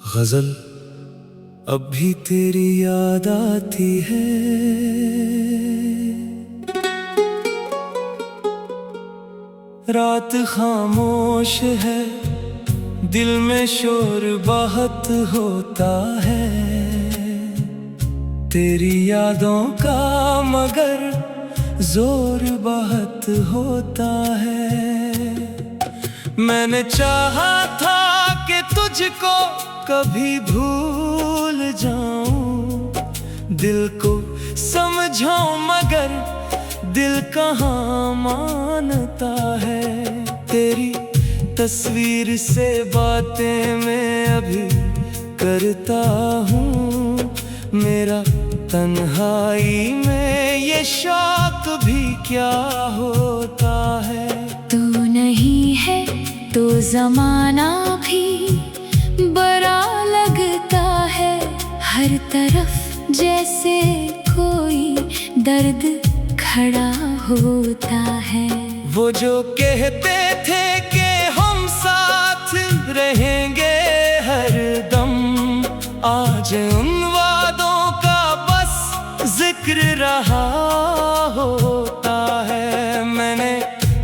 गजल अब भी तेरी याद आती है। रात खामोश है, दिल में शोर बहुत होता है तेरी यादों का, मगर जोर बहुत होता है। मैंने चाहा था कि तुझको कभी भूल जाऊं, दिल को समझाऊं, मगर दिल कहाँ मानता है। तेरी तस्वीर से बातें मैं अभी करता हूँ, मेरा तन्हाई में ये शौक भी क्या होता है। तू नहीं है तो ज़माना भी बड़ा लगता है, हर तरफ जैसे कोई दर्द खड़ा होता है। वो जो कहते थे कि हम साथ रहेंगे हरदम, आज उन वादों का बस जिक्र रहा होता है। मैंने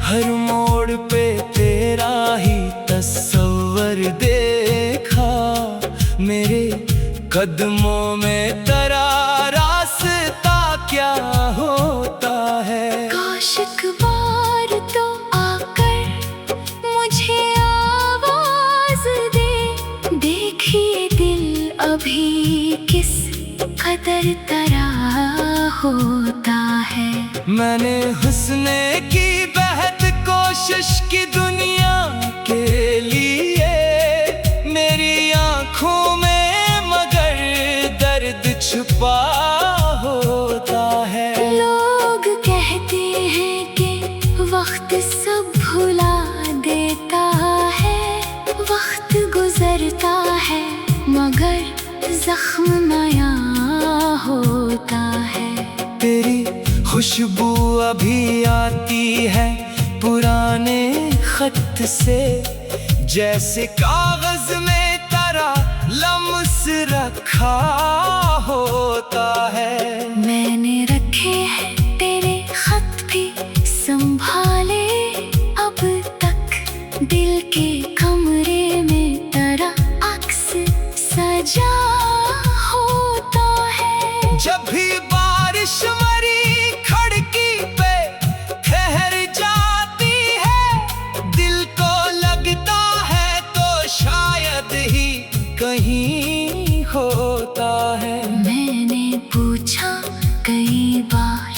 हर मोड़ पे तेरा ही तस्वर देखा, मेरे कदमों में तेरा रास्ता क्या होता है। काश एक बार तो आकर मुझे आवाज दे, देखिए दिल अभी किस कदर तरह होता है। मैंने हुस्ने की बेहद कोशिश की दुनिया के लिए, मेरी आँखों में मगर दर्द छुपा होता है। लोग कहते हैं कि वक्त सब भुला देता है, वक्त गुजरता है मगर जख्म नया होता है। तेरी खुशबू अभी आती है पुराने खत से, जैसे कागज में तेरा लम्स रखा होता है। मैंने रखे हैं तेरे खत भी संभाले अब तक, दिल के कमरे में तेरा अक्स सजा होता है। जब भी बारिश मरी खिड़की पे ठहर जाती है, दिल को लगता है तो शायद ही कहीं होता है। मैंने पूछा कई बार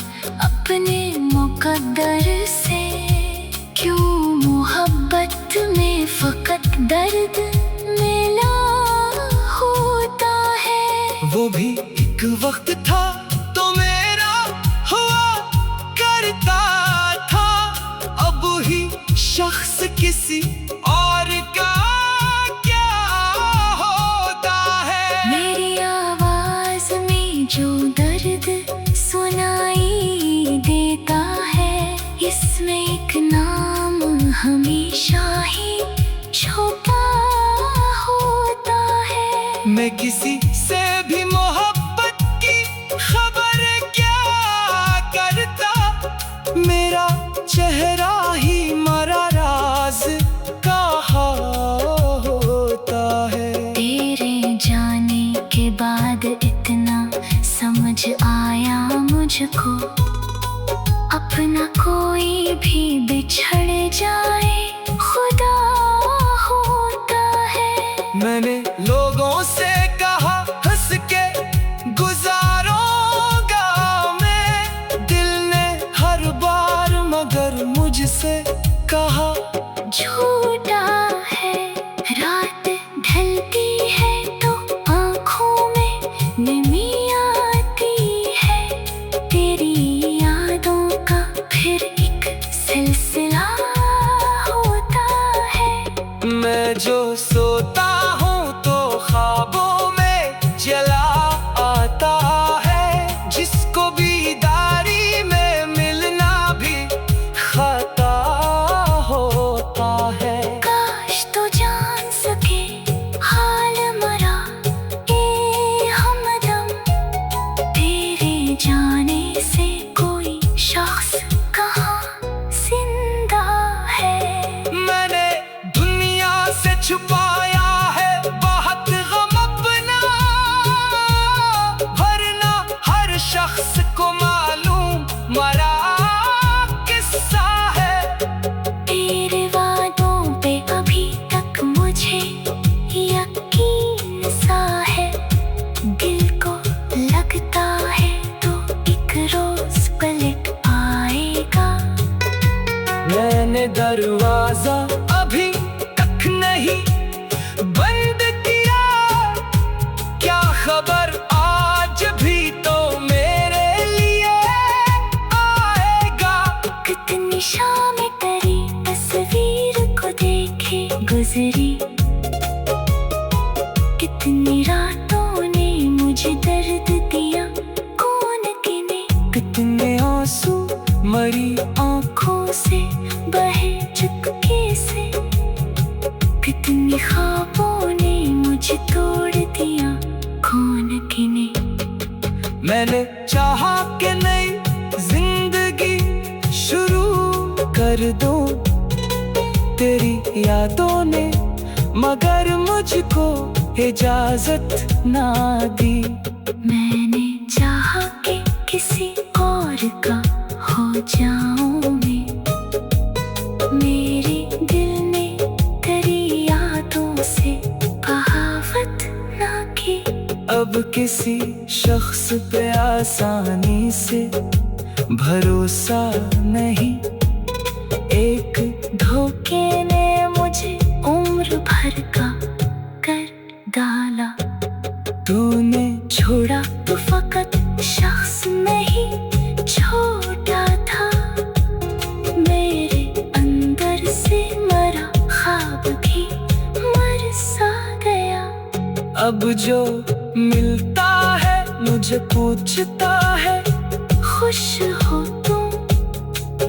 अपने मुकद्दर से, क्यों मोहब्बत में फकत दर्द मिला होता है। वो भी एक वक्त था तो मेरा हुआ करता था, अब ही शख्स किसी और का क्या होता है। मेरी आवाज में जो दर्द सुनाई देता है, इसमें एक नाम हमेशा ही छुपा होता है। मैं किसी से भी मोहब्बत की खबर क्या करता, मेरा चेहरा ही मरा राज कहा होता है। तेरे जाने के बाद इतना समझ आया मुझको, अपना कोई भी बिछड़ जाए खुदा होता है। मैंने लोगों से कहा हंस के गुजारूंगा मैं, दिल ने हर बार मगर मुझसे कहा झूठा है। रात ढलती है तो आँखों में नमी आती है, तेरी यादों का फिर एक सिलसिला होता है। मैं जो सोता हूँ तो ख्वाबों में चला आता है, जिसको बीदारी में मिलना भी खता होता है। पाया है बहुत गम अपना, वरना हर शख्स को मालूम मरा किस्सा है। तेरे वादों पे अभी तक मुझे यकीन सा है, दिल को लगता है तो एक रोज पलट आएगा। मैंने दरवाजा अभी तक नहीं बंद किया, क्या खबर आज भी तो मेरे लिए आएगा। कितनी शामें तेरी तस्वीर को देखे गुजरी, कितनी रातों ने मुझे दर्द दिया कौन गिने। कितने आंसू मरी आँखों से बहे चुपके से, कितनी ख्वाबों ने मुझे तोड़ दिया कौन गिने। मैंने चाहा कि नई जिंदगी शुरू कर दो तेरी यादों ने, मगर मुझको इजाजत ना दी। मैंने चाहा कि किसी और का हो जाऊं मैं, मेरे दिल ने तेरी यादों से बगावत ना की। अब किसी शख्स पे आसानी से भरोसा नहीं, एक धोखे ने मुझे उम्र भर का कर डाला। तूने छोड़ा तो फकत शख्स नहीं छोटा था, मेरे अंदर से मरा ख्वाब भी मर सा गया। अब जो मिलता है मुझे पूछता है खुश हो तुम,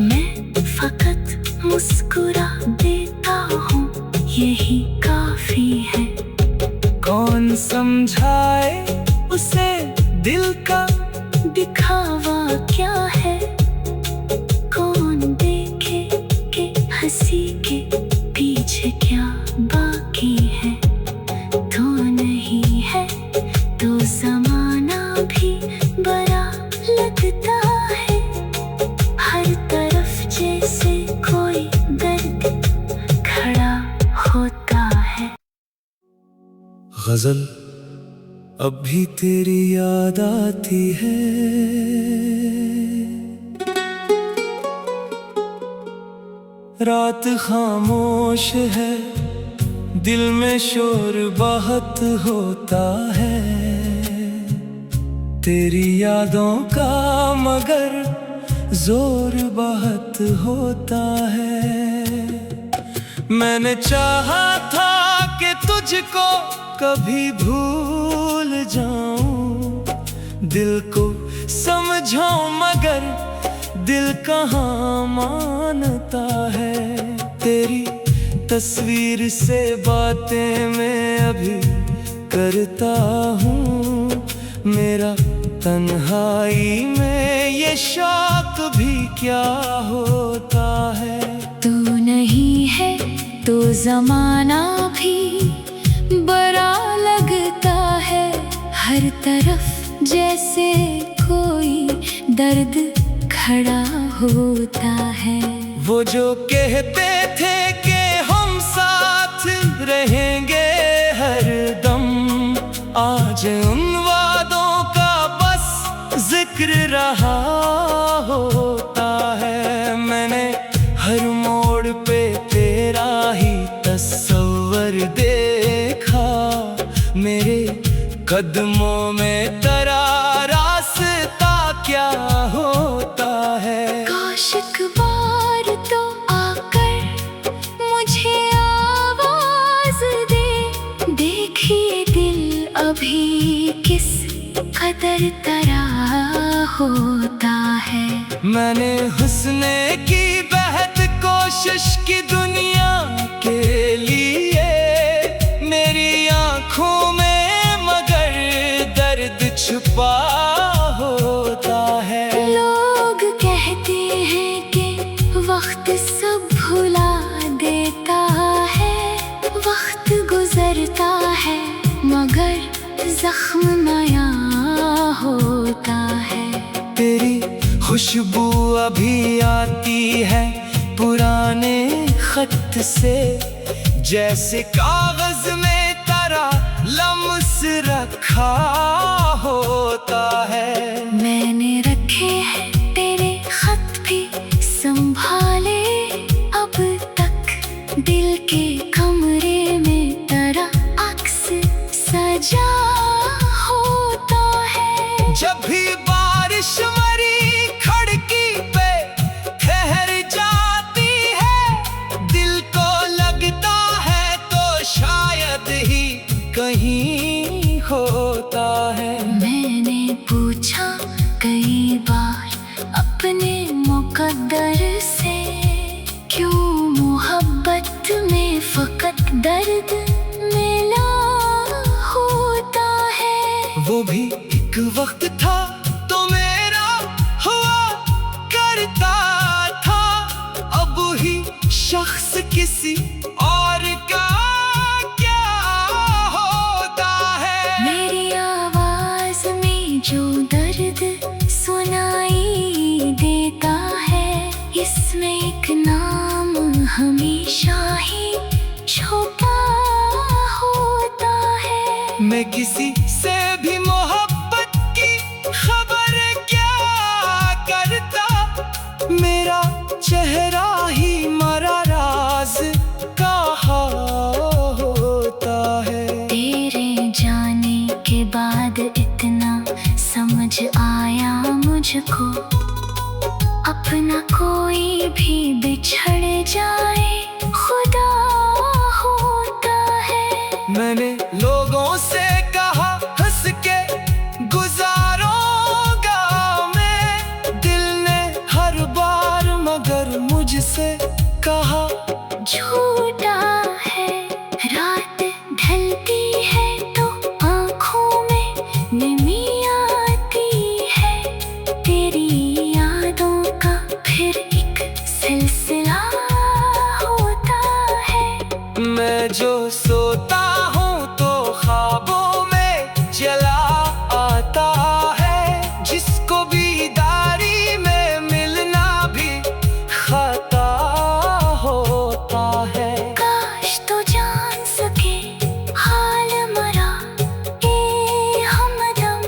मैं फकत मुस्कुरा देता हूँ यही काफी है। कौन समझाए उसे दिल का दिखावा क्या है, कौन देखे कि हंसी के पीछे क्या बाकी है। तो नहीं है तो जमाना भी बड़ा लगता है, हर तरफ जैसे कोई दर्द खड़ा होता है। गजल अब भी तेरी याद आती है, रात खामोश है दिल में शोर बहुत होता है, तेरी यादों का मगर जोर बहुत होता है। मैंने चाहा था कि तुझको कभी भूल जाऊं, दिल को समझाऊं मगर दिल कहाँ मानता है। तेरी तस्वीर से बातें मैं अभी करता हूँ, मेरा तन्हाई में ये शौक भी क्या होता है। तू नहीं है तो जमाना भी बड़ा लगता है, हर तरफ जैसे कोई दर्द खड़ा होता है। वो जो कहते थे कि हम साथ रहेंगे हरदम, आज उन वादों का बस जिक्र रहा होता है। मैंने हर मोड़ पे तेरा ही तस्वर देखा, मेरे कदमों में तेरा रास्ता क्या होता है। काश एक बार तो आकर मुझे आवाज दे, देखिए दिल अभी किस कदर तरह होता है। मैंने हुस्ने की बेहद कोशिश की दुनिया के लिए, मेरी आँखों में मगर दर्द छुपा होता है। लोग कहते हैं कि वक्त सब भुला देता है, वक्त गुजरता है मगर जख्म नया होता है। तेरी खुशबू अभी आती है पुराने खत से, जैसे कागज में तारा लम्स रखा होता है। मैंने रखे हैं तेरे खत भी संभाले अब तक, दिल के कमरे में तेरा अक्स सजा होता है। जब भी बारिश मरी खिड़की पे ठहर जाती है, दिल को लगता है तो शायद ही कहीं होता है। मैंने पूछा कई बार अपने मुकद्दर से, क्यों मोहब्बत में फकत दर्द मिला होता है। वो भी एक वक्त था तो मेरा हुआ करता था, अब ही शख्स किसी और का क्या होता है। मेरी आवाज में जो दर्द सुनाई देता है, इसमें एक नाम हमेशा ही छुपा होता है। मैं किसी से भी मोहब्बत की खबर क्या करता, मेरा चेहरा ही मरा राज कहा होता है। तेरे जाने के बाद इतना समझ आया मुझको, अपना कोई भी बिछड़ जाए खुदा होता है। मैंने लोगों से कहा हंस के गुजारूंगा मैं, दिल ने हर बार मगर मुझसे कहा झूठा है। रात ढलती है तो आँखों में नमी आती है, तेरी यादों का फिर एक सिलसिला होता है। मैं जो सोता हूँ तो ख्वाबों में चला आता है, जिसको बीदारी में मिलना भी खता होता है। काश तो जान सके हाल मरा ए हमदम,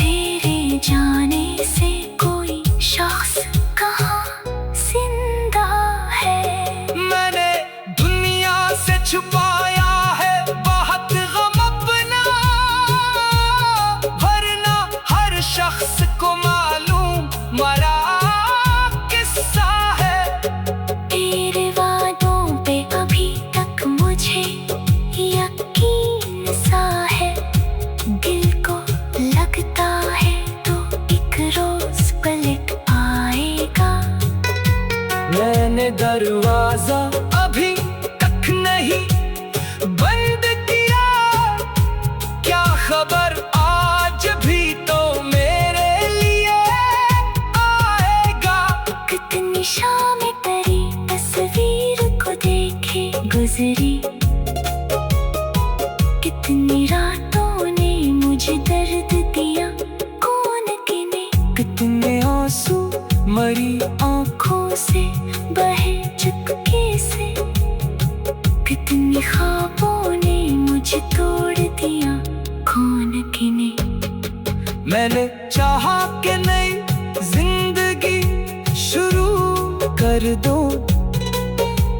तेरे जाने से कोई शख्स कहाँ जिंदा है। मैंने दुनिया से छुपाया है बहुत गम अपना, वरना हर शख्स को मालूम मरा किस्सा है। तेरे वादों पे अभी तक मुझे यकीन सा है, दिल को लगता है तो एक रोज पलट आएगा। मैंने दरवाजा अभी तक नहीं बंद किया, क्या खबर आज भी तो मेरे लिए आएगा। कितनी शामें तेरी तस्वीर को देखे गुजरी, कितनी रातों ने मुझे दर्द दिया कौन गिने। कितने आंसू मरी आँखों से बहे चुपके से, कितनी ख्वाबों ने मुझे तोड़ दिया कौन गिने। मैंने चाहा कि नई जिंदगी शुरू कर दो,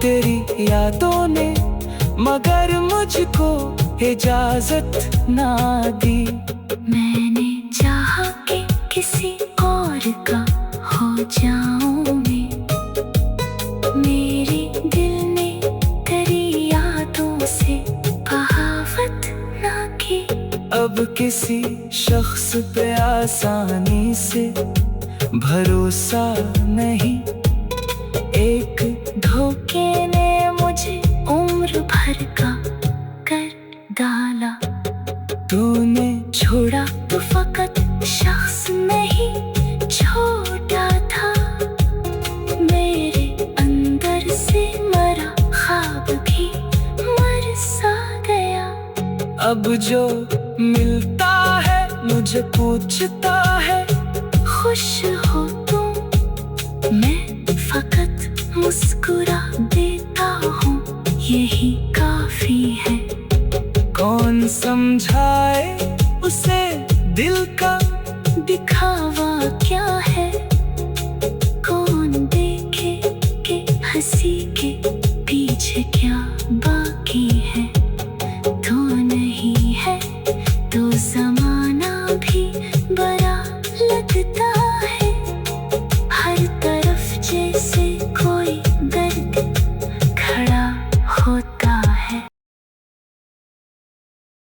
तेरी यादों ने मगर मुझको इजाजत ना दी। मैंने चाहा कि किसी और का हो जाऊं मैं, मेरे दिल ने तेरी यादों से बगावत ना की। अब किसी शख्स पे आसानी से भरोसा नहीं, एक धोखे ने मुझे उम्र भर का कर डाला। तूने छोड़ा तो फकत शख्स नहीं छोटा था, मेरे अंदर से मरा ख्वाब भी मर सा गया। अब जो मिलता है मुझे पूछता है, खुश हो तुम, मैं फकत मुस्कुरा देता हूँ, यही काफी है। कौन समझाए उसे दिल का दिखावा क्या